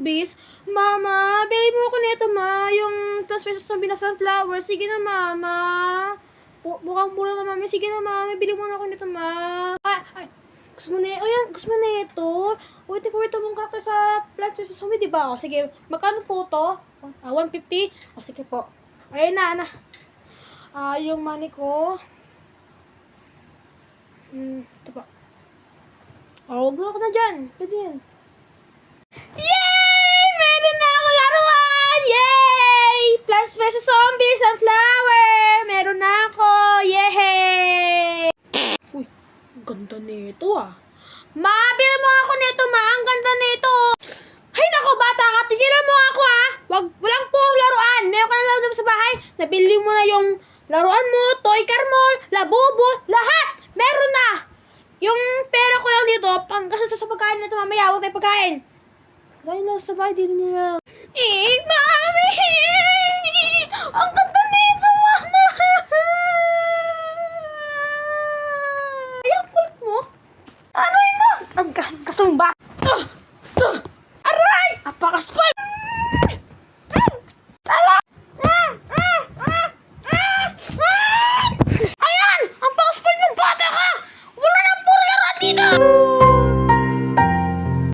Zombies. Mama, bili mo ako nito, ma. Yung Plants vs. Zombies na Sunflower. Sige na, mama. Bukang mura na, mami. Sige na, mami. Bili mo na ako nito, ma. Ay. Gusto mo na ito? Uy, favorite mong karakter sa Plants vs. Zombies, diba? O, sige. Magkano po to? 150? O, sige po. Ayun na. Yung money ko. Ito po. Huwag na ako na dyan. Pwede yan. Yay! Meron na ako laruan! Yay! Plants vs. Zombies, Sunflower! Meron na ako! Yay! Uy, ganda nito Ma, bila mo ako nito, ma. Ang ganda nito. Ay, nako, bata ka. Tigilan mo ako, walang puro laruan. Meron ka na lang sa bahay. Nabili mo na yung laruan mo, toy car mo, labubo, lahat. Meron na. Yung pera ko lang dito, panggastos sa pagkain nito mamaya. Huwag tayo pagkain. Dahil nasa bahay, di nila.